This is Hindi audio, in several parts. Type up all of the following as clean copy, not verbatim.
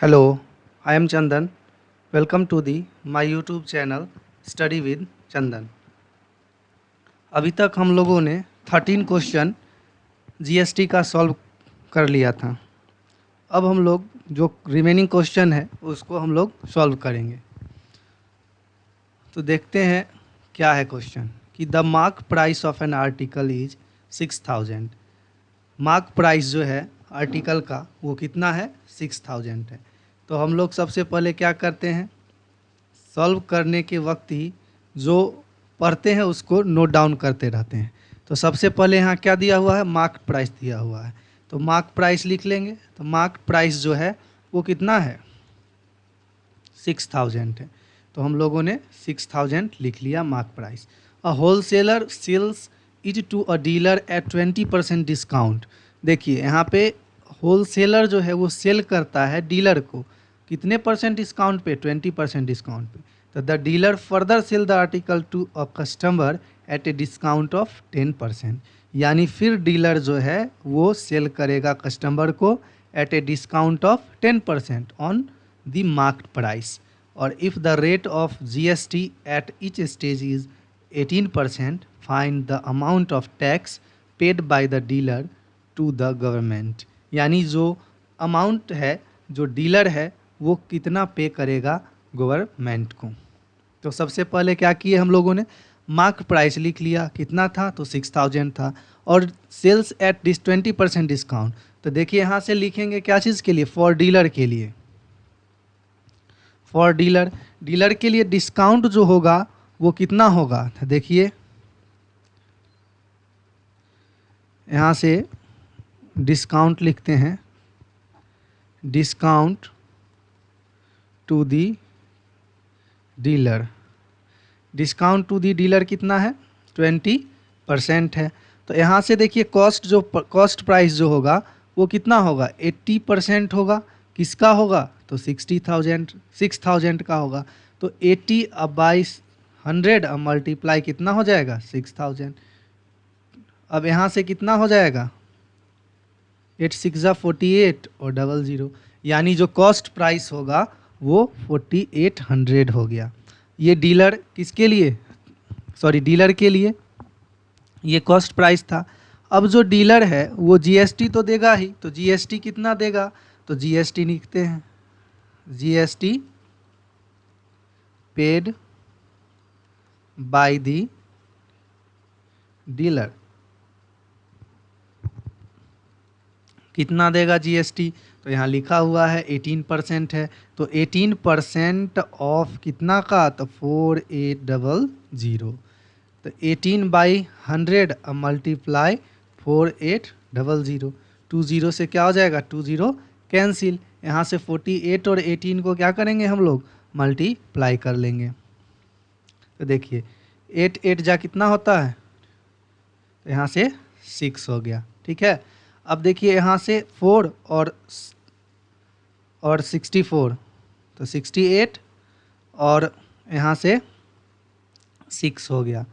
Hello, I am Chandan. Welcome to the my YouTube channel Study with Chandan. अभी तक हम लोगों ने 13 क्वेश्चन जीएसटी का सॉल्व कर लिया था। अब हम लोग जो रिमेनिंग क्वेश्चन है उसको हम लोग सॉल्व करेंगे। तो देखते हैं क्या है क्वेश्चन कि the mark price of an article is 6000। Mark price जो है आर्टिकल का वो कितना है 6000 है। तो हम लोग सबसे पहले क्या करते हैं, सॉल्व करने के वक्त ही जो पढ़ते हैं उसको नोट डाउन करते रहते हैं। तो सबसे पहले यहाँ क्या दिया हुआ है, मार्क प्राइस दिया हुआ है, तो मार्क प्राइस लिख लेंगे। तो मार्क प्राइस जो है वो कितना है 6000 है। तो हम लोगों ने 6000 लिख लिया mark price. A wholesaler sells is to a dealer at 20% discount. देखिए यहाँ पे होलसेलर जो है वो सेल करता है डीलर को कितने परसेंट डिस्काउंट पे, 20% डिस्काउंट पे। तो the dealer further sell the article to a customer at a discount of 10%। यानी फिर डीलर जो है वो सेल करेगा कस्टमर को at a discount of 10% on the marked price. और if the rate of GST at each stage is 18%, find the amount of tax paid by the dealer to the government. यानी जो अमाउंट है जो डीलर है वो कितना पे करेगा गवर्नमेंट को। तो सबसे पहले क्या किए हम लोगों ने, मार्क प्राइस लिख लिया, कितना था तो 6000 था, और सेल्स एट दिस 20% डिस्काउंट। तो देखिए यहाँ से लिखेंगे क्या चीज़ के लिए, फॉर डीलर के लिए। फॉर डीलर, डीलर के लिए डिस्काउंट जो होगा वो कितना होगा, तो देखिए यहाँ से डिस्काउंट लिखते हैं, discount to the dealer. Discount to the dealer कितना है 20% है। तो यहाँ से देखिए कॉस्ट प्राइस जो होगा वो कितना होगा 80% होगा। किसका होगा तो 6000 का होगा। तो 80 अब बाई 100 अब मल्टीप्लाई कितना हो जाएगा 6000। अब यहाँ से कितना हो जाएगा 8 6 48 और 00, यानी जो कॉस्ट प्राइस होगा वो 4800 हो गया। ये डीलर किसके लिए, सॉरी डीलर के लिए ये कॉस्ट प्राइस था। अब जो डीलर है वो जीएसटी तो देगा ही, तो जीएसटी कितना देगा, तो जीएसटी लिखते हैं, GST paid by the dealer. कितना देगा जीएसटी, तो यहाँ लिखा हुआ है 18% है। तो 18% ऑफ कितना का, तो 4800। तो 18 बाई 100 अब मल्टीप्लाई 4800। 20 से क्या हो जाएगा 20 कैंसिल। यहाँ से 48 और 18 को क्या करेंगे हम लोग मल्टीप्लाई कर लेंगे। तो देखिए 8 8 जा कितना होता है, तो यहाँ से 6 हो गया। ठीक है, अब देखिए यहाँ से 4 और 64, तो 68 और यहाँ से 6 हो गया।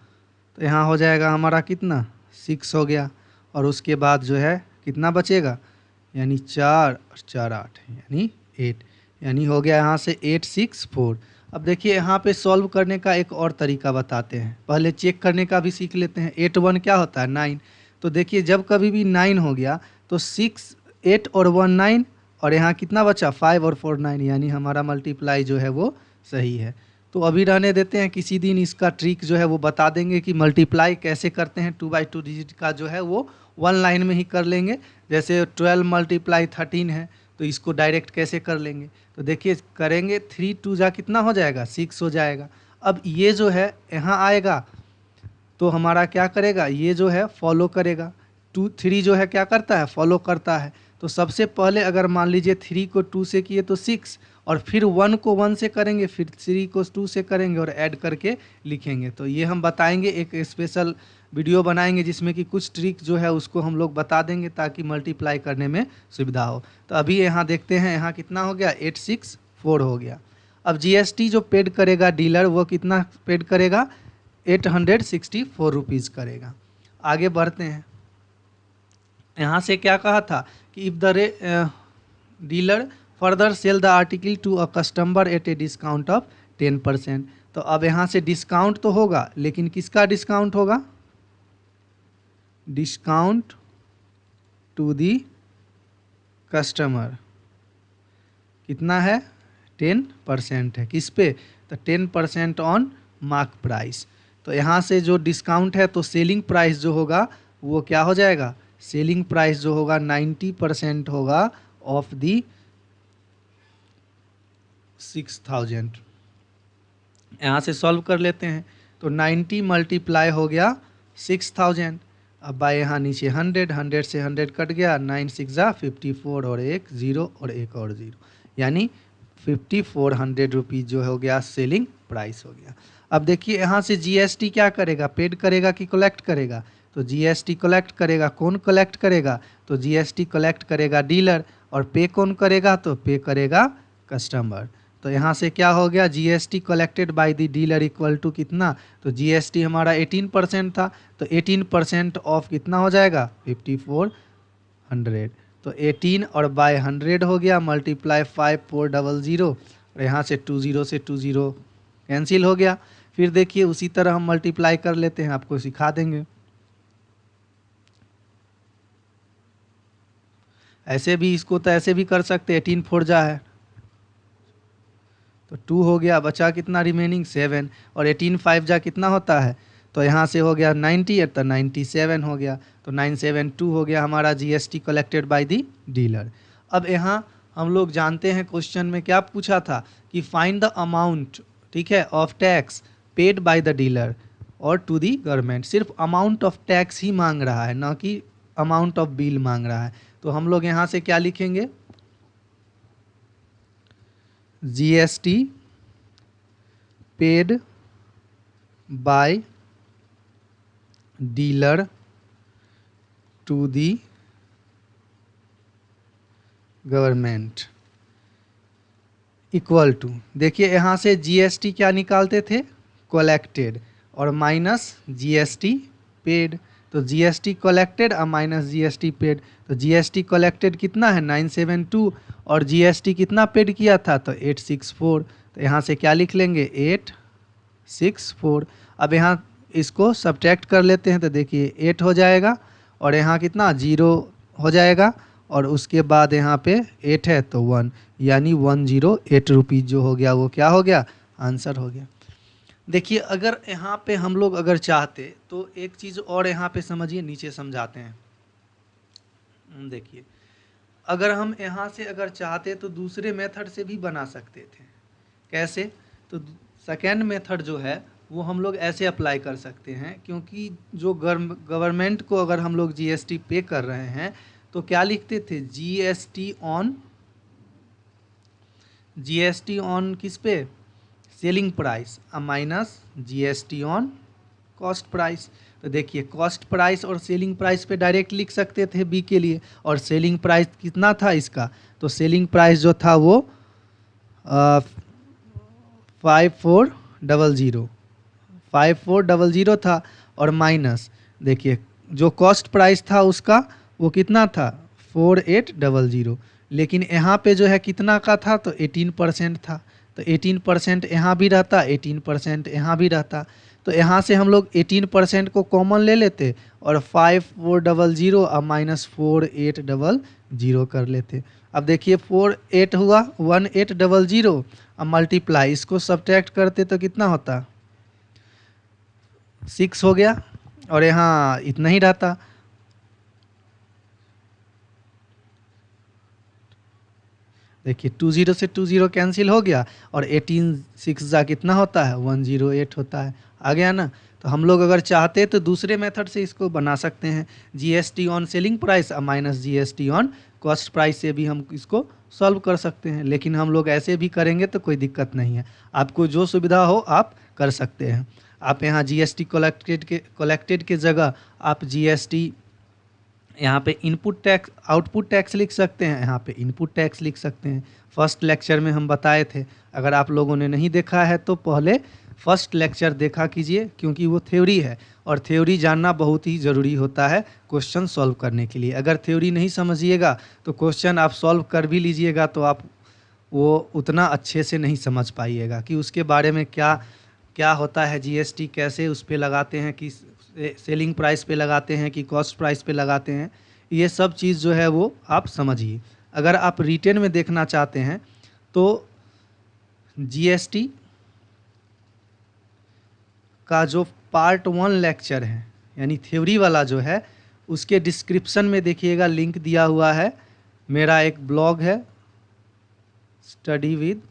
तो यहाँ हो जाएगा हमारा कितना 6 हो गया। और उसके बाद जो है कितना बचेगा, यानी 4 और 4 8 यानी 8, यानी हो गया यहाँ से 864। अब देखिए यहाँ पे सॉल्व करने का एक और तरीका बताते हैं, पहले चेक करने का भी सीख लेते हैं। 8 1 क्या होता है 9। तो देखिए जब कभी भी 9 हो गया तो 6 8 और 1 9, और यहाँ कितना बचा 5 और 4 9, यानी हमारा मल्टीप्लाई जो है वो सही है। तो अभी रहने देते हैं, किसी दिन इसका ट्रिक जो है वो बता देंगे कि मल्टीप्लाई कैसे करते हैं। 2 बाई 2 डिजिट का जो है वो 1 लाइन में ही कर लेंगे। जैसे 12 मल्टीप्लाई 13 है तो इसको डायरेक्ट कैसे कर लेंगे, तो देखिए करेंगे 3 2 जा कितना हो जाएगा 6 हो जाएगा। अब ये जो है यहाँ आएगा तो हमारा क्या करेगा, ये जो है फॉलो करेगा। 2 3 जो है क्या करता है फॉलो करता है। तो सबसे पहले अगर मान लीजिए 3 को 2 से किए तो 6, और फिर 1 को 1 से करेंगे, फिर 3 को 2 से करेंगे और ऐड करके लिखेंगे। तो ये हम बताएंगे, एक स्पेशल वीडियो बनाएंगे जिसमें कि कुछ ट्रिक जो है उसको हम लोग बता देंगे ताकि मल्टीप्लाई करने में सुविधा हो। तो अभी यहाँ देखते हैं, यहाँ कितना हो गया 864 हो गया। अब जीएसटी जो पेड करेगा डीलर वो कितना पेड करेगा 864 रुपीज़ करेगा। आगे बढ़ते हैं, यहाँ से क्या कहा था कि if the dealer further sell the article to a customer at a discount of 10%। तो अब यहाँ से डिस्काउंट तो होगा, लेकिन किसका डिस्काउंट होगा? Discount to the customer. कितना है? 10% है। किस पे? तो 10% ऑन मार्क प्राइस। तो यहाँ से जो डिस्काउंट है तो सेलिंग प्राइस जो होगा वो क्या हो जाएगा? सेलिंग प्राइस जो होगा 90% होगा ऑफ दी 6000। यहाँ से सॉल्व कर लेते हैं। तो 90 मल्टीप्लाई हो गया 6000। अब बाय यहाँ नीचे 100 से 100 कट गया, 9 6 54 और एक 0 और एक और 0, यानी 5400 रुपीज़ जो हो गया सेलिंग प्राइस हो गया। अब देखिए यहाँ से जीएसटी क्या करेगा? पेड करेगा कि कलेक्ट करेगा? तो जीएसटी कलेक्ट करेगा। कौन कलेक्ट करेगा? तो जीएसटी कलेक्ट करेगा डीलर। और पे कौन करेगा? तो पे करेगा कस्टमर। तो यहाँ से क्या हो गया? GST collected by the dealer equal to कितना? तो जीएसटी हमारा 18% था, तो 18% ऑफ कितना हो जाएगा? 5400। तो 18 और बाय 100 हो गया, मल्टीप्लाई 5400, और यहाँ से 20 से 20 कैंसिल हो गया। फिर देखिए उसी तरह हम मल्टीप्लाई कर लेते हैं, आपको सिखा देंगे। ऐसे भी इसको तो ऐसे भी कर सकते, 18 4 जा है तो 2 हो गया, बचा कितना रिमेनिंग? 7। और 18 5 जा कितना होता है? तो यहाँ से हो गया 90, तो 97 हो गया। तो 972 हो गया हमारा GST collected by the dealer. अब यहाँ हम लोग जानते हैं क्वेश्चन में क्या पूछा था कि फाइंड द अमाउंट, ठीक है, of tax paid by the dealer और टू दी गवर्नमेंट। सिर्फ अमाउंट ऑफ टैक्स ही मांग रहा है, ना कि अमाउंट ऑफ बिल मांग रहा है। तो हम लोग यहाँ से क्या लिखेंगे? GST paid by dealer to the government equal to, देखिए यहाँ से जीएसटी क्या निकालते थे? कलेक्टेड, और माइनस जीएसटी पेड। तो जीएसटी कलेक्टेड और माइनस जीएसटी पेड। तो जीएसटी कलेक्टेड कितना है? 972, और जीएसटी कितना पेड किया था? तो 864। तो यहाँ से क्या लिख लेंगे? 864। अब यहाँ इसको सब्ट्रैक्ट कर लेते हैं, तो देखिए 8 हो जाएगा, और यहाँ कितना? 0 हो जाएगा, और उसके बाद यहाँ पे 8 है तो 1, यानी 108 रुपीज़ जो हो गया वो क्या हो गया? आंसर हो गया। देखिए अगर यहाँ पे हम लोग अगर चाहते तो एक चीज़ और यहाँ पे समझिए, नीचे समझाते हैं। देखिए अगर हम यहाँ से अगर चाहते तो दूसरे मेथड से भी बना सकते थे। कैसे? तो सेकेंड मेथड जो है वो हम लोग ऐसे अप्लाई कर सकते हैं, क्योंकि जो गवर्नमेंट को अगर हम लोग जीएसटी पे कर रहे हैं तो क्या लिखते थे? जीएसटी ऑन किस पे? Selling price minus GST on cost price. तो देखिए कॉस्ट प्राइस और सेलिंग प्राइस पे डायरेक्ट लिख सकते थे बी के लिए, और सेलिंग प्राइस कितना था इसका? तो सेलिंग प्राइस जो था वो 5400 था, और माइनस देखिए जो कॉस्ट प्राइस था उसका वो कितना था? 4800। लेकिन यहाँ पे जो है कितना का था? तो 18% था। तो 18% यहाँ भी रहता, 18% यहाँ भी रहता। तो यहाँ से हम लोग 18% को कॉमन ले लेते और 5400 और माइनस 4800 कर लेते। अब देखिए 48 हुआ, 1800 और मल्टीप्लाई, इसको सब्ट्रैक्ट करते तो कितना होता? 6 हो गया, और यहाँ इतना ही रहता। देखिए 20 से 20 कैंसिल हो गया, और 18 6 जा कितना होता है? 108 होता है। आ गया ना? तो हम लोग अगर चाहते तो दूसरे मेथड से इसको बना सकते हैं, जीएसटी ऑन सेलिंग प्राइस और minus GST on cost price से भी हम इसको सॉल्व कर सकते हैं। लेकिन हम लोग ऐसे भी करेंगे तो कोई दिक्कत नहीं है, आपको जो सुविधा हो आप कर सकते हैं। आप यहाँ जीएसटी कलेक्टेड के जगह आप जीएसटी यहाँ पे इनपुट टैक्स आउटपुट टैक्स लिख सकते हैं, यहाँ पे इनपुट टैक्स लिख सकते हैं। फर्स्ट लेक्चर में हम बताए थे, अगर आप लोगों ने नहीं देखा है तो पहले फर्स्ट लेक्चर देखा कीजिए, क्योंकि वो थ्योरी है और थ्योरी जानना बहुत ही ज़रूरी होता है क्वेश्चन सॉल्व करने के लिए। अगर थ्योरी नहीं समझिएगा तो क्वेश्चन आप सॉल्व कर भी लीजिएगा तो आप वो उतना अच्छे से नहीं समझ पाइएगा कि उसके बारे में क्या क्या होता है, जीएसटी कैसे उस पे लगाते हैं, कि सेलिंग प्राइस पे लगाते हैं कि कॉस्ट प्राइस पे लगाते हैं, ये सब चीज़ जो है वो आप समझिए। अगर आप रिटेन में देखना चाहते हैं तो जीएसटी का जो पार्ट 1 लेक्चर है यानी थ्योरी वाला जो है, उसके डिस्क्रिप्शन में देखिएगा लिंक दिया हुआ है। मेरा एक ब्लॉग है स्टडी विद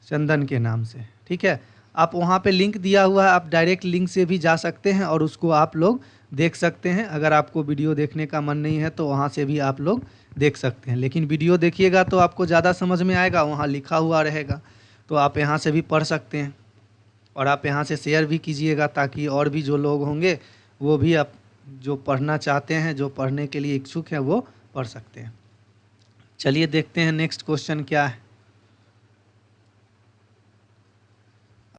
चंदन के नाम से, ठीक है। आप वहाँ पे लिंक दिया हुआ है, आप डायरेक्ट लिंक से भी जा सकते हैं और उसको आप लोग देख सकते हैं। अगर आपको वीडियो देखने का मन नहीं है तो वहाँ से भी आप लोग देख सकते हैं, लेकिन वीडियो देखिएगा तो आपको ज़्यादा समझ में आएगा, वहाँ लिखा हुआ रहेगा, तो आप यहाँ से भी पढ़ सकते हैं। और आप यहाँ से शेयर भी कीजिएगा ताकि और भी जो लोग होंगे वो भी आप जो पढ़ना चाहते हैं, जो पढ़ने के लिए इच्छुक हैं, वो पढ़ सकते हैं। चलिए देखते हैं नेक्स्ट क्वेश्चन क्या है।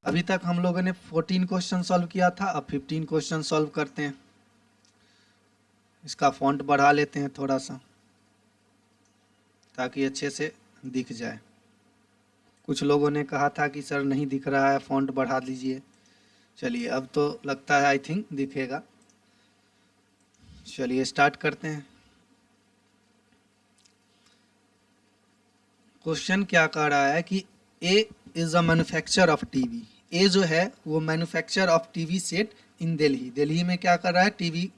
अभी तक हम लोगों ने 14 क्वेश्चन सॉल्व किया था, अब 15 क्वेश्चन सॉल्व करते हैं। इसका फॉन्ट बढ़ा लेते हैं थोड़ा सा ताकि अच्छे से दिख जाए। कुछ लोगों ने कहा था कि सर नहीं दिख रहा है, फॉन्ट बढ़ा दीजिए। चलिए अब तो लगता है आई थिंक दिखेगा। चलिए स्टार्ट करते हैं। क्वेश्चन क्या कह रहा है कि A is a manufacture of TV. A जो है वो manufacture of TV set in Delhi. Delhi में क्या कर रहा है, टीवी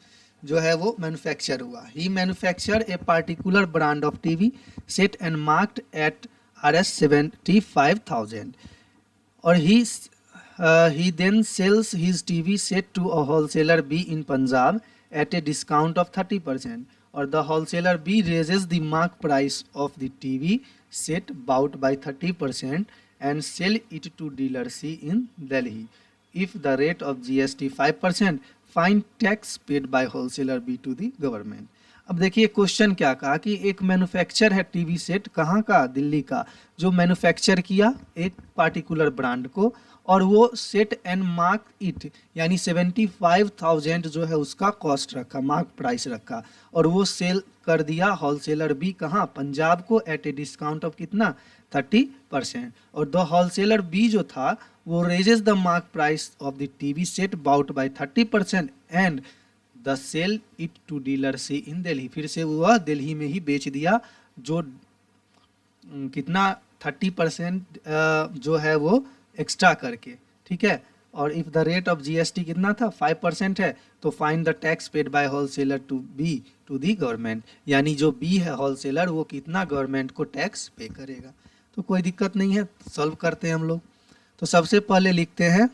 जो है वो मैन्युफैक्चर हुआ। He manufacture a particular brand of TV set and marked at RS 75,000 और he then sells his TV set to a wholesaler B in Punjab at a discount of 30%, or the wholesaler B raises the mark price of the TV set bought by 30% and sell it to dealer C in Delhi. If the rate of GST 5%, find tax paid by wholesaler B to the government. अब देखिए क्वेश्चन क्या कहा कि एक मैन्युफैक्चर है टीवी सेट, कहाँ का, दिल्ली का, जो मैन्युफैक्चर किया एक पार्टिकुलर ब्रांड को और वो सेट एंड मार्क इट यानी 75,000 जो है उसका कॉस्ट रखा, मार्क प्राइस रखा, और वो सेल कर दिया होलसेलर बी कहाँ, पंजाब को, एट ए डिस्काउंट ऑफ कितना, 30%। और द होलसेलर बी जो था वो raises the mark price of the TV set about by 30% and the sell it to dealer C in Delhi. फिर से वह दिल्ली में ही बेच दिया, जो कितना 30% जो है वो एक्स्ट्रा करके, ठीक है। और if the rate of GST कितना था, 5% है, तो find the tax paid by wholesaler to B to the government, यानी जो बी है होलसेलर वो कितना गवर्नमेंट को टैक्स पे करेगा। तो कोई दिक्कत नहीं है, सॉल्व करते हैं हम लोग। तो सबसे पहले लिखते हैं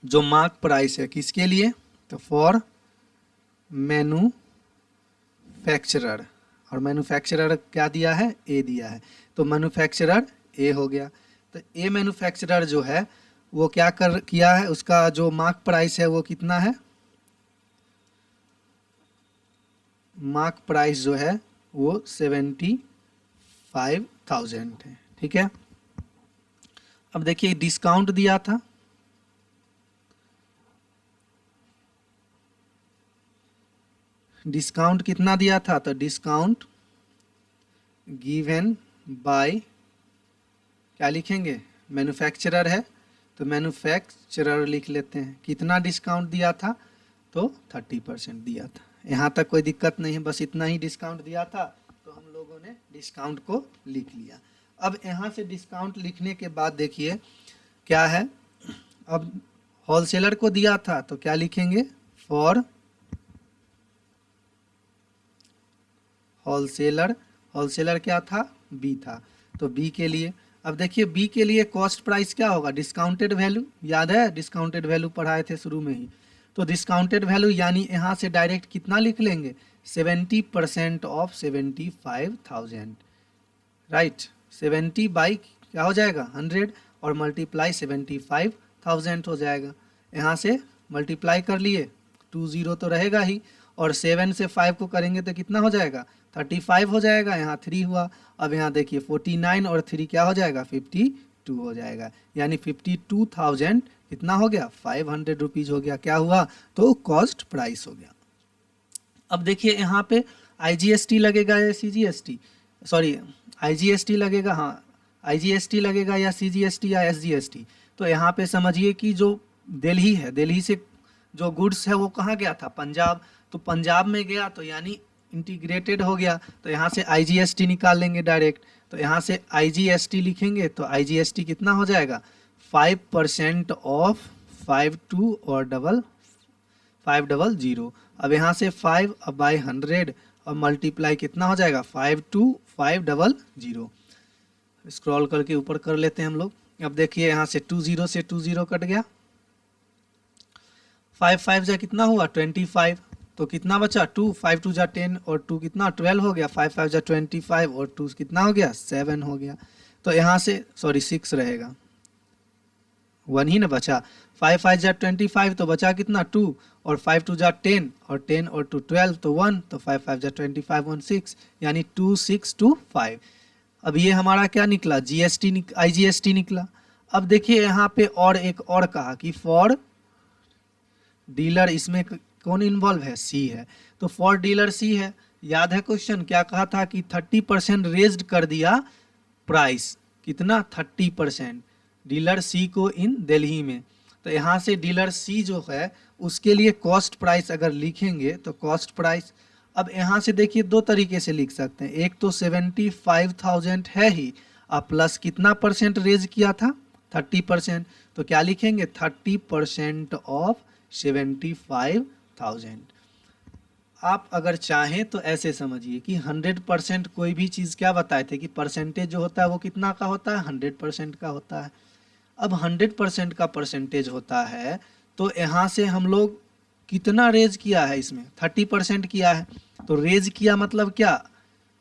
जो मार्क प्राइस है किसके लिए, तो फॉर मैन्युफैक्चरर, और मैन्युफैक्चरर क्या दिया है, ए दिया है, तो मैन्युफैक्चरर ए हो गया। तो ए मैन्युफैक्चरर जो है वो क्या किया है, उसका जो मार्क प्राइस है वो कितना है, मार्क प्राइस जो है वो 75,000 है, ठीक है। अब देखिए डिस्काउंट दिया था, डिस्काउंट कितना दिया था, तो डिस्काउंट गिवन बाय, क्या लिखेंगे, मैन्युफैक्चरर है तो मैन्युफैक्चरर लिख लेते हैं। कितना डिस्काउंट दिया था, तो 30% दिया था। यहाँ तक कोई दिक्कत नहीं है, बस इतना ही डिस्काउंट दिया था तो हम लोगों ने डिस्काउंट को लिख लिया। अब यहाँ से डिस्काउंट लिखने के बाद देखिए क्या है, अब होलसेलर को दिया था तो क्या लिखेंगे, फॉर होलसेलर, होलसेलर क्या था, बी था, तो बी के लिए। अब देखिए बी के लिए कॉस्ट प्राइस क्या होगा, डिस्काउंटेड वैल्यू, याद है डिस्काउंटेड वैल्यू पढ़ाए थे शुरू में ही, तो डिस्काउंटेड वैल्यू यानी यहाँ से डायरेक्ट कितना लिख लेंगे, 70% ऑफ 75,000, राइट। 70 बाई क्या हो जाएगा 100 और मल्टीप्लाई 75,000 हो जाएगा। यहाँ से मल्टीप्लाई कर लिए, 20 तो रहेगा ही, और 7 से 5 को करेंगे तो कितना हो जाएगा, 35 हो जाएगा, यहाँ 3 हुआ। अब यहाँ देखिए 49 और 3 क्या हो जाएगा, 52 हो जाएगा, यानी 52,000 कितना हो गया, 500 रुपीज़ हो गया। क्या हुआ, तो कॉस्ट प्राइस हो गया। अब देखिए यहाँ पे IGST लगेगा या CGST, सॉरी आईजीएसटी लगेगा, हाँ आईजीएसटी लगेगा या सीजीएसटी या एसजीएसटी। तो यहाँ पे समझिए कि जो दिल्ली है, दिल्ली से जो गुड्स है वो कहाँ गया था, पंजाब। तो पंजाब में गया तो यानी इंटीग्रेटेड हो गया, तो यहाँ से आईजीएसटी निकाल लेंगे डायरेक्ट। तो यहाँ से आईजीएसटी लिखेंगे तो आईजीएसटी कितना हो जाएगा, 5% ऑफ 52 और 500। अब यहाँ से 5 अब बाई 100 और मल्टीप्लाई कितना हो जाएगा, 52500। स्क्रॉल करके ऊपर कर लेते हैं हम लोग। अब देखिए यहाँ से 20 से 20 कट गया, 5 5 जा कितना हुआ 25, तो कितना बचा 2, 5 2 जा 10 और 2 कितना 12 हो गया, 5 5 जा 25 और 2 कितना हो गया 7 हो गया। तो यहाँ से सॉरी 6 रहेगा, 1 ही ना बचा, 5 5 जा 25 तो बचा कितना 2 और 5 2 जा 10 और 10 और 2 12 तो 1, तो 5 5 जा 25 1 6 यानी 2625। अब ये हमारा क्या निकला, जीएसटी आईजीएसटी निकला। अब देखिए यहाँ पे और एक और कहा कि फॉर डीलर, इसमें कौन इन्वॉल्व है, सी है, तो फॉर डीलर सी है। याद है क्वेश्चन क्या कहा था कि 30% रेज्ड कर दिया प्राइस, कितना 30% डीलर सी को इन दिल्ली में। तो यहाँ से डीलर सी जो है उसके लिए कॉस्ट प्राइस अगर लिखेंगे तो कॉस्ट प्राइस, अब यहाँ से देखिए दो तरीके से लिख सकते हैं, एक तो 75,000 है ही, अब प्लस कितना परसेंट रेज किया था 30%, तो क्या लिखेंगे 30% ऑफ 75,000। आप अगर चाहें तो ऐसे समझिए कि 100% कोई भी चीज़ क्या बताए थे कि परसेंटेज जो होता है वो कितना का होता है, 100% का होता है। अब 100% का परसेंटेज होता है तो यहाँ से हम लोग कितना रेज किया है, इसमें 30% किया है, तो रेज किया मतलब क्या,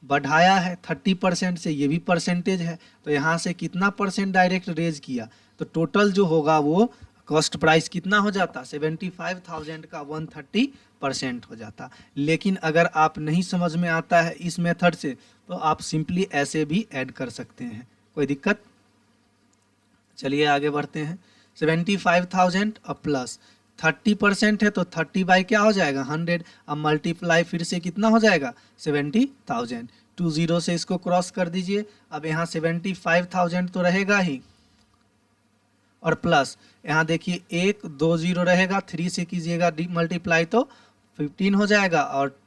बढ़ाया है 30% से, ये भी परसेंटेज है, तो यहाँ से कितना परसेंट डायरेक्ट रेज किया, तो टोटल जो होगा वो कॉस्ट प्राइस कितना हो जाता, 75,000 का 130% हो जाता। लेकिन अगर आप नहीं समझ में आता है इस मेथड से तो आप सिंपली ऐसे भी ऐड कर सकते हैं, कोई दिक्कत। चलिए आगे बढ़ते हैं। 75,000 और प्लस 30% है तो 30 बाई क्या हो जाएगा 100, अब मल्टीप्लाई फिर से कितना हो जाएगा 70,000, 20 से इसको क्रॉस कर दीजिए। अब यहाँ 75,000 तो रहेगा ही, और प्लस यहाँ देखिए 1 2 0 रहेगा, 3 से कीजिएगा मल्टीप्लाई तो 15 हो जाएगा, और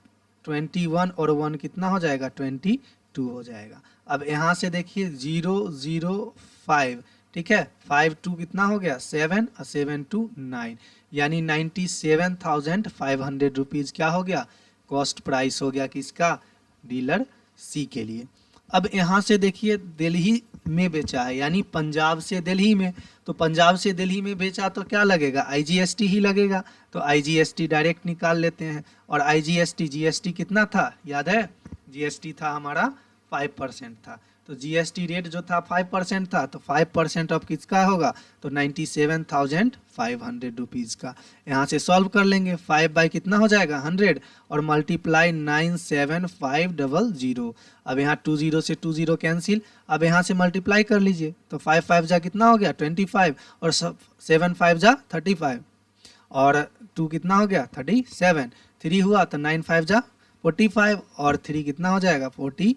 21 और 1 कितना हो जाएगा 22 हो जाएगा। अब यहाँ से देखिए 005, ठीक है, 5 2 कितना हो गया 7 और 7 2 9, यानी 97,500 रुपीज़ क्या हो गया, कॉस्ट प्राइस हो गया किसका, डीलर सी के लिए। अब यहाँ से देखिए दिल्ली में बेचा है, यानी पंजाब से दिल्ली में, तो पंजाब से दिल्ली में बेचा तो क्या लगेगा, आईजीएसटी ही लगेगा, तो आईजीएसटी डायरेक्ट निकाल लेते हैं। और आईजीएसटी जीएसटी कितना था, याद है, जीएसटी था हमारा 5% था, तो जीएसटी रेट जो था 5% था, तो 5% ऑफ किसका होगा, तो 97,500 रुपीज़ का। यहाँ से सॉल्व कर लेंगे, 5 बाई कितना हो जाएगा 100 और मल्टीप्लाई 97,500। अब यहाँ 20 से 20 कैंसिल, अब यहाँ से मल्टीप्लाई कर लीजिए, तो 5 5 जा कितना हो गया 25 और 7 5 जा 35 और 2 कितना हो गया 37, 3 हुआ तो 9 5 जा 45 और 3 कितना हो जाएगा 48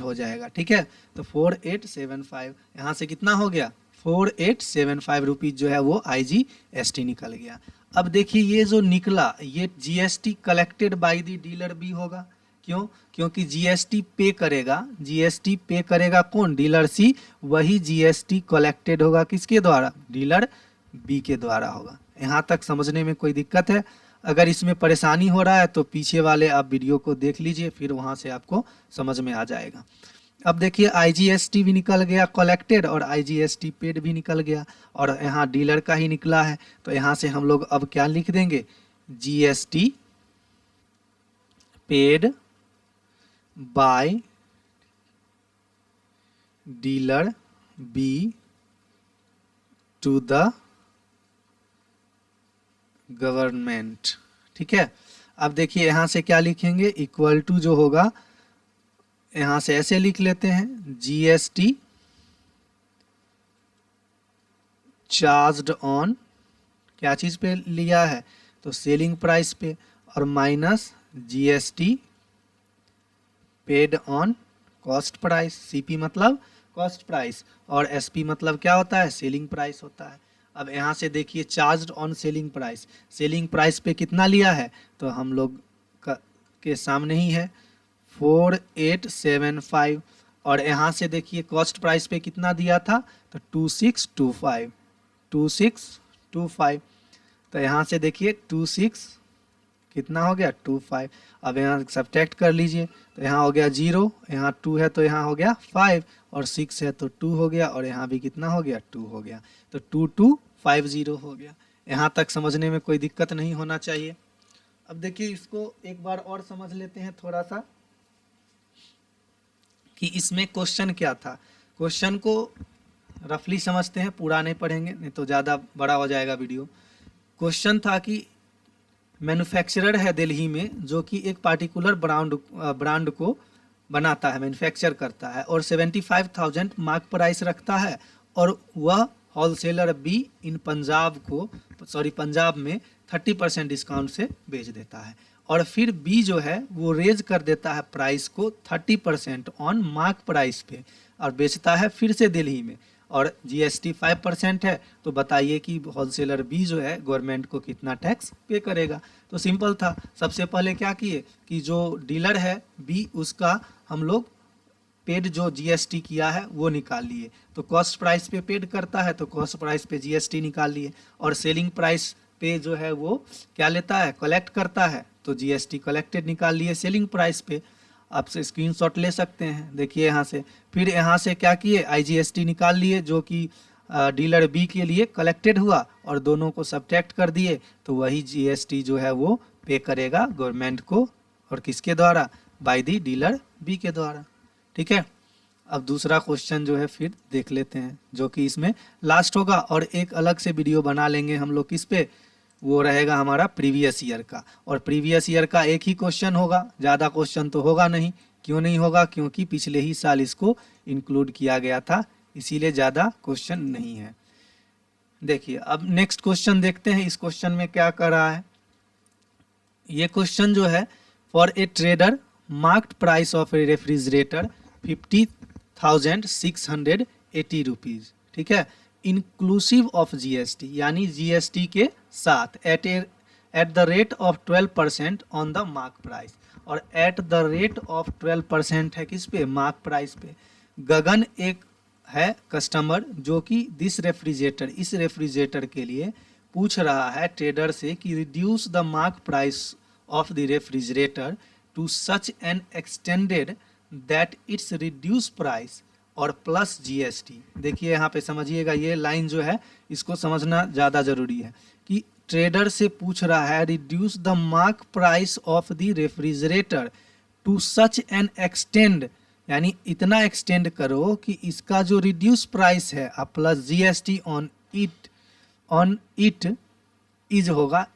हो जाएगा, ठीक है। तो 4875 यहाँ से कितना हो गया 4875 रुपीज़ जो है वो आईजीएसटी निकल गया। अब देखिए ये जो निकला ये GST collected by the dealer B होगा, क्यों, क्योंकि जीएसटी पे करेगा, जीएसटी पे करेगा कौन, डीलर सी, वही जीएसटी कलेक्टेड होगा किसके द्वारा, डीलर बी के द्वारा होगा। यहाँ तक समझने में कोई दिक्कत है, अगर इसमें परेशानी हो रहा है तो पीछे वाले आप वीडियो को देख लीजिए, फिर वहाँ से आपको समझ में आ जाएगा। अब देखिए आईजीएसटी भी निकल गया कलेक्टेड और आईजीएसटी पेड भी निकल गया, और यहाँ डीलर का ही निकला है, तो यहाँ से हम लोग अब क्या लिख देंगे, GST paid by dealer B to the government, ठीक है। अब देखिए यहाँ से क्या लिखेंगे, इक्वल टू जो होगा यहाँ से ऐसे लिख लेते हैं, जीएसटी चार्ज्ड ऑन, क्या चीज़ पे लिया है, तो सेलिंग प्राइस पे, और minus GST paid on cost price, CP मतलब कॉस्ट प्राइस, और एसपी मतलब क्या होता है, सेलिंग प्राइस होता है। अब यहाँ से देखिए charged on selling price, selling price पे कितना लिया है, तो हम लोग के सामने ही है 4875, और यहाँ से देखिए कॉस्ट प्राइस पे कितना दिया था, तो 2625, 2625। तो यहाँ से देखिए 26 कितना हो गया 25। अब यहाँ सब्ट्रैक्ट कर लीजिए, तो यहाँ हो गया 0, यहाँ 2 है तो यहाँ हो गया 5, और 6 है तो 2 हो गया, और यहाँ भी कितना हो गया 2 हो गया, तो 2250 हो गया। यहाँ तक समझने में कोई दिक्कत नहीं होना चाहिए। अब देखिए इसको एक बार और समझ लेते हैं थोड़ा सा कि इसमें क्वेश्चन क्या था। क्वेश्चन को रफली समझते हैं, पूरा नहीं पढ़ेंगे नहीं तो ज़्यादा बड़ा हो जाएगा वीडियो। क्वेश्चन था कि मैन्युफैक्चरर है दिल्ली में जो कि एक पार्टिकुलर ब्रांड को बनाता है, मैन्युफैक्चर करता है, और 75,000 मार्क प्राइस रखता है, और वह होलसेलर बी इन पंजाब में 30% डिस्काउंट से बेच देता है, और फिर बी जो है वो रेज कर देता है प्राइस को 30% ऑन मार्क प्राइस पे, और बेचता है फिर से दिल्ली में, और जीएसटी 5% है। तो बताइए कि होलसेलर बी जो है गवर्नमेंट को कितना टैक्स पे करेगा। तो सिंपल था, सबसे पहले क्या किए कि जो डीलर है बी उसका हम लोग पेड जो जीएसटी किया है वो निकाल लिए, तो कॉस्ट प्राइस पे पेड करता है तो कॉस्ट प्राइस पे जीएसटी निकाल लिए, और सेलिंग प्राइस पे जो है वो क्या लेता है, कलेक्ट करता है, तो जीएसटी कलेक्टेड निकाल लिए सेलिंग प्राइस पे। आप से स्क्रीनशॉट ले सकते हैं, देखिए यहाँ से। फिर यहाँ से क्या किए, आईजीएसटी निकाल लिए जो कि डीलर बी के लिए कलेक्टेड हुआ, और दोनों को सब्ट्रैक्ट कर दिए, तो वही जीएसटी जो है वो पे करेगा गवर्नमेंट को, और किसके द्वारा, बाय दी डीलर बी के द्वारा। ठीक है, अब दूसरा क्वेश्चन जो है फिर देख लेते हैं, जो कि इसमें लास्ट होगा, और एक अलग से वीडियो बना लेंगे हम लोग किस पे, वो रहेगा हमारा प्रीवियस ईयर का, और प्रीवियस ईयर का एक ही क्वेश्चन होगा, ज़्यादा क्वेश्चन तो होगा नहीं। क्यों नहीं होगा, क्योंकि पिछले ही साल इसको इंक्लूड किया गया था, इसीलिए ज़्यादा क्वेश्चन नहीं है। देखिए अब नेक्स्ट क्वेश्चन देखते हैं, इस क्वेश्चन में क्या कर रहा है। ये क्वेश्चन जो है, for a trader marked price of A refrigerator 50,680 rupees, ठीक है, इंक्लूसिव ऑफ जीएसटी, यानी जीएसटी के साथ, at the rate of 12% on the mark price, और एट द रेट ऑफ 12% है किस पे, मार्क प्राइस पे। गगन एक है कस्टमर जो कि इस रेफ्रिजरेटर के लिए पूछ रहा है ट्रेडर से कि reduce the mark price of the refrigerator to such an extended that it's reduce price और प्लस जीएसटी। देखिए यहाँ पे समझिएगा, ये लाइन जो है इसको समझना ज़्यादा ज़रूरी है कि ट्रेडर से पूछ रहा है reduce the mark price of the refrigerator to such an extent, यानी इतना एक्सटेंड करो कि इसका जो रिड्यूस प्राइस है plus GST on it is होगा,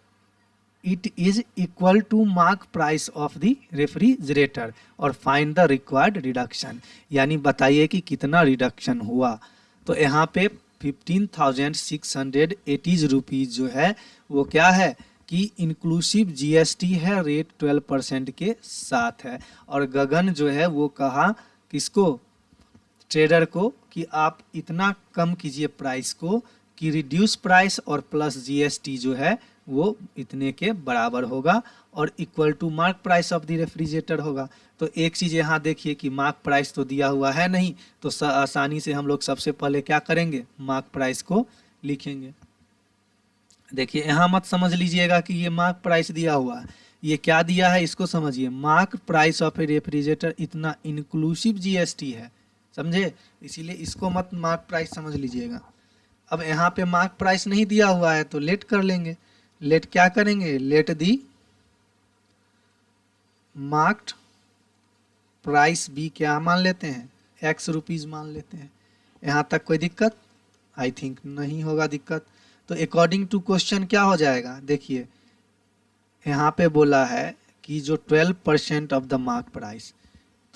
it is equal to mark price of the refrigerator, और फाइंड द रिक्वायर्ड रिडक्शन, यानी बताइए कि कितना रिडक्शन हुआ। तो यहाँ पे 15,680 रुपीज़ जो है वो क्या है कि इंक्लूसिव जीएसटी है, रेट 12% के साथ है। और गगन जो है वो कहा किसको, ट्रेडर को, कि आप इतना कम कीजिए प्राइस को कि रिड्यूस प्राइस और प्लस जीएसटी जो है वो इतने के बराबर होगा, और equal to mark price of the refrigerator होगा। तो एक चीज़ यहाँ देखिए कि मार्क प्राइस तो दिया हुआ है नहीं, तो आसानी से हम लोग सबसे पहले क्या करेंगे, मार्क प्राइस को लिखेंगे। देखिए यहाँ मत समझ लीजिएगा कि ये मार्क प्राइस दिया हुआ है, ये क्या दिया है इसको समझिए, mark price of A refrigerator इतना इंक्लूसिव जीएसटी है, समझे, इसीलिए इसको मत मार्क प्राइस समझ लीजिएगा। अब यहाँ पे मार्क प्राइस नहीं दिया हुआ है तो लेट कर लेंगे, लेट क्या करेंगे, let the marked price be क्या मान लेते हैं, एक्स रुपीज़ मान लेते हैं। यहाँ तक कोई दिक्कत, आई थिंक नहीं होगा दिक्कत। तो अकॉर्डिंग टू क्वेश्चन क्या हो जाएगा, देखिए यहाँ पे बोला है कि जो 12% ऑफ द मार्क प्राइस,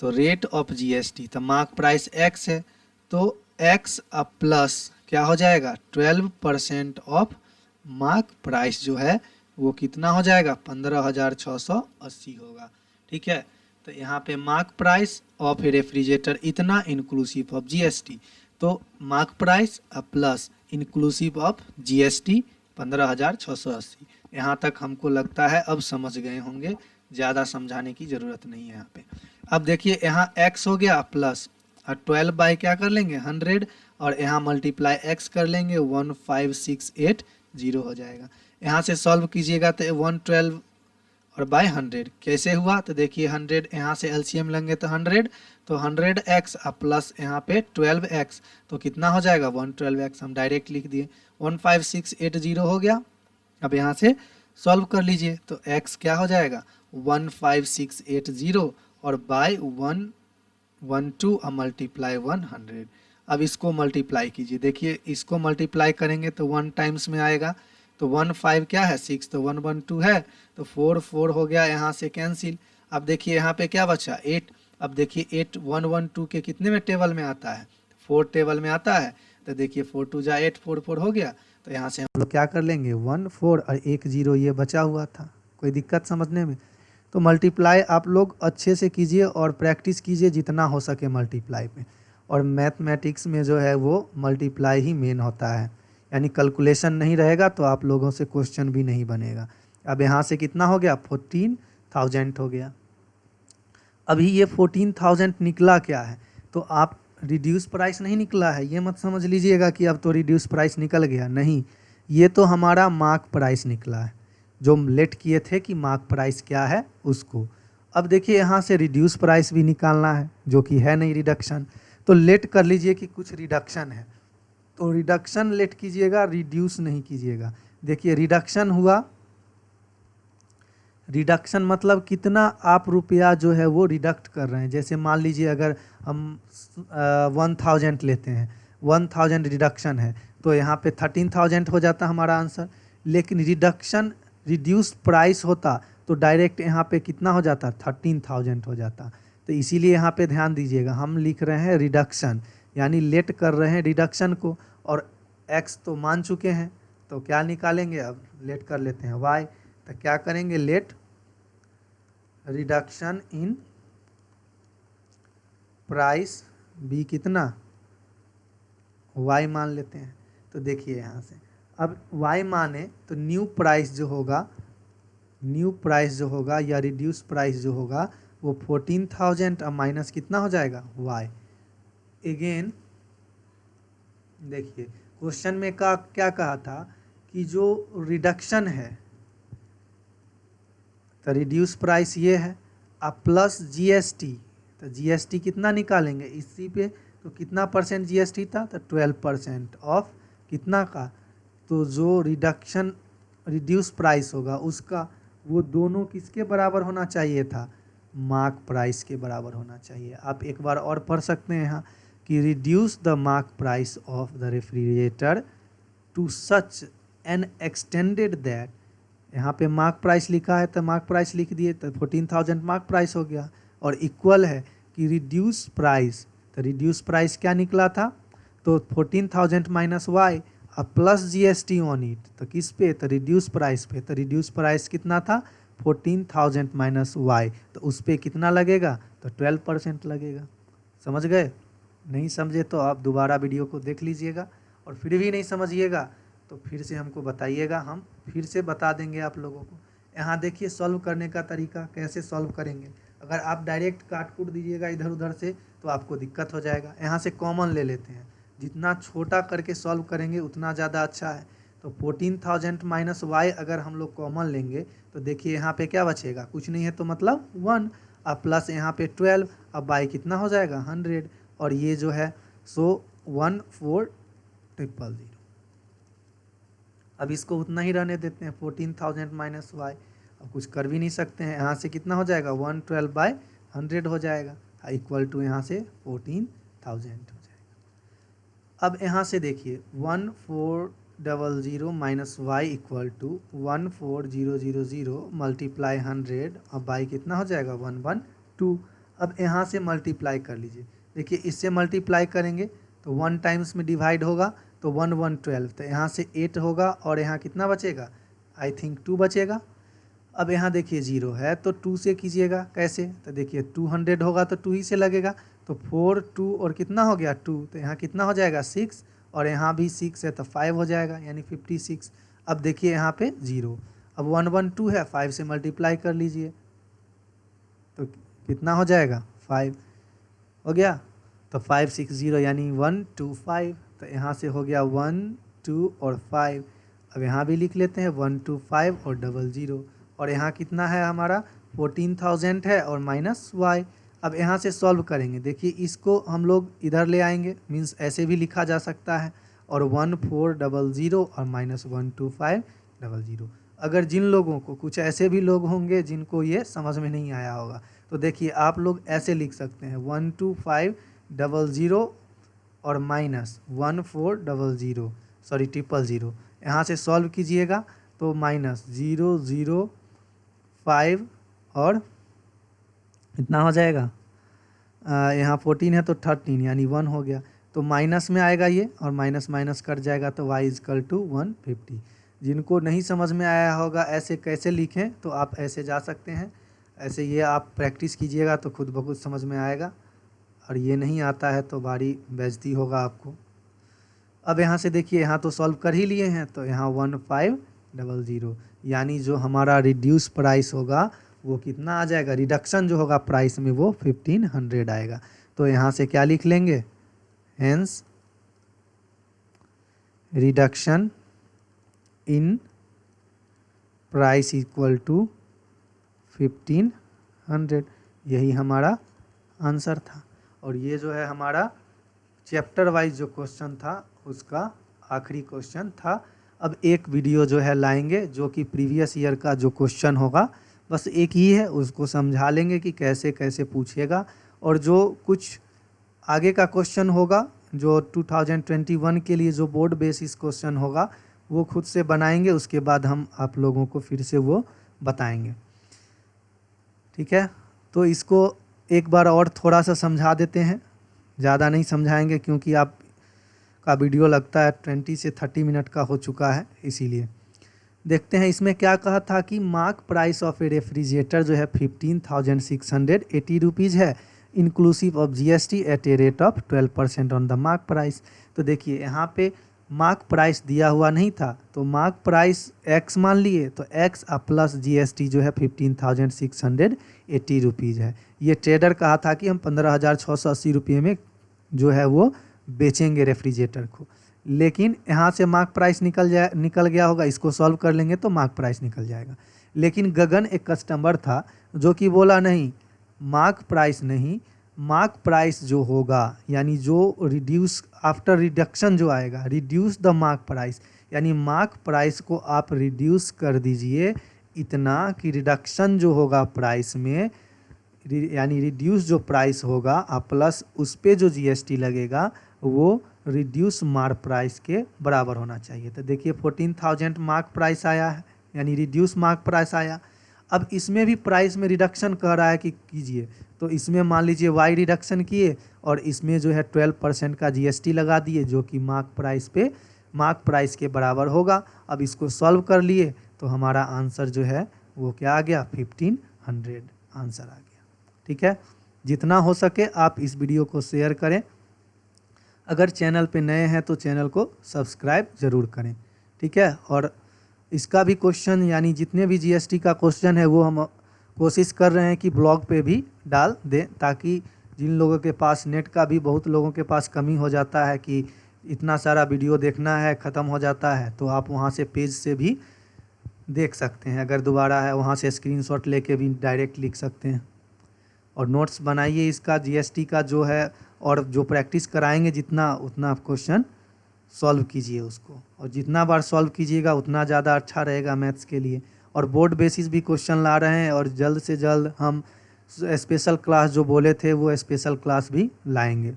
तो रेट ऑफ जीएसटी, तो मार्क प्राइस एक्स है, तो एक्स अब प्लस क्या हो जाएगा 12% ऑफ मार्क प्राइस जो है वो कितना हो जाएगा 15,680 होगा। ठीक है, तो यहाँ पे mark price of A refrigerator इतना इंक्लूसिव ऑफ जीएसटी, तो mark price plus inclusive of GST 15,680। यहाँ तक हमको लगता है अब समझ गए होंगे, ज़्यादा समझाने की ज़रूरत नहीं है यहाँ पे। अब देखिए यहाँ x हो गया प्लस 12 बाई क्या कर लेंगे 100, और यहाँ मल्टीप्लाई x कर लेंगे 15680 हो जाएगा। यहाँ से सॉल्व कीजिएगा तो 112 और बाय 100 कैसे हुआ, तो देखिए 100 यहाँ से एलसीएम लेंगे तो 100, तो 100x प्लस यहाँ पे 12x, तो कितना हो जाएगा 112x, हम डायरेक्ट लिख दिए 15680 हो गया। अब यहाँ से सॉल्व कर लीजिए तो x क्या हो जाएगा 15680 और बाय 112 और मल्टीप्लाई 100। अब इसको मल्टीप्लाई कीजिए, देखिए इसको मल्टीप्लाई करेंगे तो 1 टाइम्स में आएगा, तो 15 क्या है 6, तो 112 है, तो 4 हो गया, यहाँ से कैंसिल। अब देखिए यहाँ पे क्या बचा 8। अब देखिए 8 112 के कितने में टेबल में आता है 4 टेबल में आता है, तो देखिए 4 2 जा 8 4 हो गया। तो यहाँ से हम लोग क्या कर लेंगे 14 और 10 ये बचा हुआ था। कोई दिक्कत समझने में? तो मल्टीप्लाई आप लोग अच्छे से कीजिए और प्रैक्टिस कीजिए जितना हो सके मल्टीप्लाई पे, और मैथमेटिक्स में जो है वो मल्टीप्लाई ही मेन होता है, यानी कैलकुलेशन नहीं रहेगा तो आप लोगों से क्वेश्चन भी नहीं बनेगा। अब यहाँ से कितना हो गया 14,000 हो गया। अभी ये 14,000 निकला क्या है, तो आप रिड्यूस प्राइस नहीं निकला है, ये मत समझ लीजिएगा कि अब तो रिड्यूस प्राइस निकल गया, नहीं, ये तो हमारा मार्क प्राइस निकला है, जो लेट किए थे कि मार्क प्राइस क्या है उसको। अब देखिए यहाँ से रिड्यूस प्राइस भी निकालना है, जो कि है नहीं रिडक्शन, तो लेट कर लीजिए कि कुछ रिडक्शन है, तो रिडक्शन लेट कीजिएगा, रिड्यूस नहीं कीजिएगा। देखिए रिडक्शन हुआ, रिडक्शन मतलब कितना आप रुपया जो है वो रिडक्ट कर रहे हैं। जैसे मान लीजिए अगर हम 1000 लेते हैं, 1000 रिडक्शन है, तो यहाँ पे 13,000 हो जाता हमारा आंसर। लेकिन रिडक्शन रिड्यूस प्राइस होता तो डायरेक्ट यहाँ पे कितना हो जाता 13,000 हो जाता। तो इसीलिए यहाँ पे ध्यान दीजिएगा, हम लिख रहे हैं रिडक्शन, यानी लेट कर रहे हैं रिडक्शन को, और x तो मान चुके हैं, तो क्या निकालेंगे, अब लेट कर लेते हैं y, तो क्या करेंगे let reduction in price b कितना y मान लेते हैं। तो देखिए यहाँ से अब y माने तो न्यू प्राइस जो होगा, न्यू प्राइस जो होगा या रिड्यूस प्राइस जो होगा वो 14,000 और माइनस कितना हो जाएगा y। अगेन देखिए क्वेश्चन में का क्या कहा था कि जो रिडक्शन है तो रिड्यूस प्राइस ये है, अब प्लस जीएसटी, तो जीएसटी कितना निकालेंगे इसी पे, तो कितना परसेंट जीएसटी था, तो 12% ऑफ कितना का, तो जो रिडक्शन रिड्यूस प्राइस होगा उसका, वो दोनों किसके बराबर होना चाहिए था, मार्क प्राइस के बराबर होना चाहिए। आप एक बार और पढ़ सकते हैं यहाँ कि reduce the mark price of the refrigerator to such an extended that, यहाँ पे मार्क प्राइस लिखा है तो मार्क प्राइस लिख दिए, तो 14,000 मार्क प्राइस हो गया, और इक्वल है कि रिड्यूस प्राइस, तो रिड्यूस प्राइस क्या निकला था, तो 14,000 माइनस वाई और प्लस जीएसटी ऑन इट, तो किस पे, तो रिड्यूस प्राइस पे, तो रिड्यूस प्राइस कितना था 14,000 माइनस वाई, तो उस पर कितना लगेगा, तो 12% लगेगा। समझ गए? नहीं समझे तो आप दोबारा वीडियो को देख लीजिएगा, और फिर भी नहीं समझिएगा तो फिर से हमको बताइएगा, हम फिर से बता देंगे आप लोगों को। यहाँ देखिए सॉल्व करने का तरीका कैसे सॉल्व करेंगे। अगर आप डायरेक्ट काट कूट दीजिएगा इधर उधर से तो आपको दिक्कत हो जाएगा। यहाँ से कॉमन ले लेते हैं, जितना छोटा करके सॉल्व करेंगे उतना ज़्यादा अच्छा है। तो 14,000 माइनस वाई अगर हम लोग कॉमन लेंगे तो देखिए यहाँ पे क्या बचेगा, कुछ नहीं है तो मतलब 1, अब प्लस यहाँ पे 12, अब बाई कितना हो जाएगा 100, और ये जो है सो 14,000। अब इसको उतना ही रहने देते हैं 14,000 माइनस वाई, अब कुछ कर भी नहीं सकते हैं। यहाँ से कितना हो जाएगा 112/100 हो जाएगा, इक्वल टू यहाँ से 14,000 हो जाएगा। अब यहाँ से देखिए 1400 minus y equal to 14000 multiply 100, अब बाई कितना हो जाएगा 112। अब यहाँ से मल्टीप्लाई कर लीजिए, देखिए इससे मल्टीप्लाई करेंगे तो 1 टाइम्स में डिवाइड होगा तो 1 1 12, तो यहाँ से 8 होगा, और यहाँ कितना बचेगा, आई थिंक 2 बचेगा। अब यहाँ देखिए 0 है तो 2 से कीजिएगा, कैसे? तो देखिए 200 होगा तो 2 ही से लगेगा, तो 4 2 और कितना हो गया 2, तो यहाँ कितना हो जाएगा 6, और यहाँ भी 6 है तो 5 हो जाएगा यानी 56। अब देखिए यहाँ पे 0, अब 112 है, 5 से मल्टीप्लाई कर लीजिए तो कितना हो जाएगा 5 हो गया, तो 560 यानी 125, तो यहाँ से हो गया 1 2 और 5। अब यहाँ भी लिख लेते हैं 125 और 00, और यहाँ कितना है हमारा 14,000 है और माइनस y। अब यहाँ से सॉल्व करेंगे, देखिए इसको हम लोग इधर ले आएंगे, मीन्स ऐसे भी लिखा जा सकता है, और 1400 और माइनस 12500। अगर जिन लोगों को, कुछ ऐसे भी लोग होंगे जिनको ये समझ में नहीं आया होगा, तो देखिए आप लोग ऐसे लिख सकते हैं 12500 और माइनस 1400 सॉरी 000। यहाँ से सॉल्व कीजिएगा तो माइनस 005 और इतना हो जाएगा, यहाँ 14 है तो 13 यानी 1 हो गया, तो माइनस में आएगा ये, और माइनस माइनस कट जाएगा तो y इजकल टू 150। जिनको नहीं समझ में आया होगा ऐसे कैसे लिखें, तो आप ऐसे जा सकते हैं, ऐसे ये आप प्रैक्टिस कीजिएगा तो खुद ब खुद समझ में आएगा, और ये नहीं आता है तो भारी बेइज्जती होगा आपको। अब यहाँ से देखिए यहाँ तो सॉल्व कर ही लिए हैं, तो यहाँ 1500 यानी जो हमारा रिड्यूस प्राइस होगा वो कितना आ जाएगा, रिडक्शन जो होगा प्राइस में वो 1500 आएगा। तो यहाँ से क्या लिख लेंगे, hence reduction in price equal to 1500, यही हमारा आंसर था। और ये जो है हमारा चैप्टर वाइज जो क्वेश्चन था उसका आखिरी क्वेश्चन था। अब एक वीडियो जो है लाएंगे जो कि प्रीवियस ईयर का जो क्वेश्चन होगा बस एक ही है, उसको समझा लेंगे कि कैसे कैसे पूछेगा, और जो कुछ आगे का क्वेश्चन होगा जो 2021 के लिए जो बोर्ड बेसिस क्वेश्चन होगा वो खुद से बनाएंगे, उसके बाद हम आप लोगों को फिर से वो बताएंगे। ठीक है, तो इसको एक बार और थोड़ा सा समझा देते हैं, ज़्यादा नहीं समझाएंगे क्योंकि आप का वीडियो लगता है 20 से 30 मिनट का हो चुका है, इसीलिए देखते हैं इसमें क्या कहा था कि mark price of A refrigerator जो है 15,680 रुपीज़ है, inclusive of GST at a rate of 12% on the mark price. तो देखिए यहाँ पे मार्क प्राइस दिया हुआ नहीं था, तो मार्क प्राइस एक्स मान लिए, तो एक्स प्लस जीएसटी जो है 15,680 रुपीज़ है। ये ट्रेडर कहा था कि हम 15,680 रुपये में जो है वो बेचेंगे रेफ्रिजरेटर को, लेकिन यहाँ से मार्क प्राइस निकल गया होगा, इसको सॉल्व कर लेंगे तो मार्क प्राइस निकल जाएगा। लेकिन गगन एक कस्टमर था जो कि बोला नहीं मार्क प्राइस नहीं, मार्क प्राइस जो होगा यानी जो रिड्यूस आफ्टर रिडक्शन जो आएगा, रिड्यूस द मार्क प्राइस, यानी मार्क प्राइस को आप रिड्यूस कर दीजिए इतना कि रिडक्शन जो होगा प्राइस में, यानी रिड्यूस जो प्राइस होगा प्लस उस पर जो जीएसटी लगेगा वो रिड्यूस मार्क प्राइस के बराबर होना चाहिए। तो देखिए 14,000 मार्क प्राइस आया है यानी रिड्यूस मार्क प्राइस आया। अब इसमें भी प्राइस में रिडक्शन कह रहा है कि कीजिए, तो इसमें मान लीजिए वाई रिडक्शन किए और इसमें जो है 12% का जीएसटी लगा दिए जो कि मार्क प्राइस के बराबर होगा। अब इसको सॉल्व कर लिए तो हमारा आंसर जो है वो क्या आ गया 1500 आंसर आ गया। ठीक है, जितना हो सके आप इस वीडियो को शेयर करें, अगर चैनल पे नए हैं तो चैनल को सब्सक्राइब ज़रूर करें। ठीक है, और इसका भी क्वेश्चन यानी जितने भी जीएसटी का क्वेश्चन है वो हम कोशिश कर रहे हैं कि ब्लॉग पे भी डाल दें, ताकि जिन लोगों के पास नेट का भी बहुत लोगों के पास कमी हो जाता है कि इतना सारा वीडियो देखना है ख़त्म हो जाता है, तो आप वहाँ से पेज से भी देख सकते हैं, अगर दोबारा है वहाँ से स्क्रीनशॉट लेके भी डायरेक्ट लिख सकते हैं। और नोट्स बनाइए इसका जीएसटी का जो है, और जो प्रैक्टिस कराएंगे जितना उतना आप क्वेश्चन सॉल्व कीजिए उसको, और जितना बार सॉल्व कीजिएगा उतना ज़्यादा अच्छा रहेगा मैथ्स के लिए। और बोर्ड बेसिस भी क्वेश्चन ला रहे हैं और जल्द से जल्द हम स्पेशल क्लास जो बोले थे वो स्पेशल क्लास भी लाएंगे।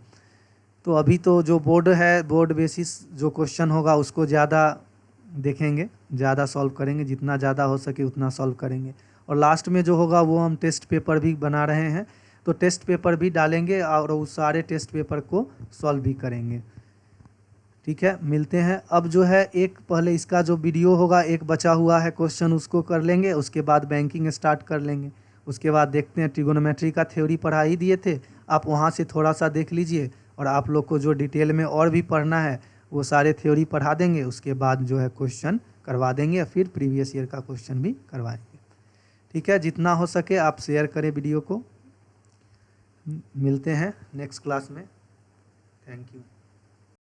तो अभी तो जो बोर्ड है, बोर्ड बेसिस जो क्वेश्चन होगा उसको ज़्यादा देखेंगे, ज़्यादा सॉल्व करेंगे, जितना ज़्यादा हो सके उतना सॉल्व करेंगे। और लास्ट में जो होगा वो हम टेस्ट पेपर भी बना रहे हैं, तो टेस्ट पेपर भी डालेंगे और उस सारे टेस्ट पेपर को सॉल्व भी करेंगे। ठीक है, मिलते हैं। अब जो है एक पहले इसका जो वीडियो होगा, एक बचा हुआ है क्वेश्चन, उसको कर लेंगे, उसके बाद बैंकिंग स्टार्ट कर लेंगे। उसके बाद देखते हैं, ट्रिगोनोमेट्री का थ्योरी पढ़ा ही दिए थे, आप वहाँ से थोड़ा सा देख लीजिए, और आप लोग को जो डिटेल में और भी पढ़ना है वो सारे थ्योरी पढ़ा देंगे। उसके बाद जो है क्वेश्चन करवा देंगे, फिर प्रीवियस ईयर का क्वेश्चन भी करवाएंगे। ठीक है, जितना हो सके आप शेयर करें वीडियो को। मिलते हैं नेक्स्ट क्लास में। Thank you.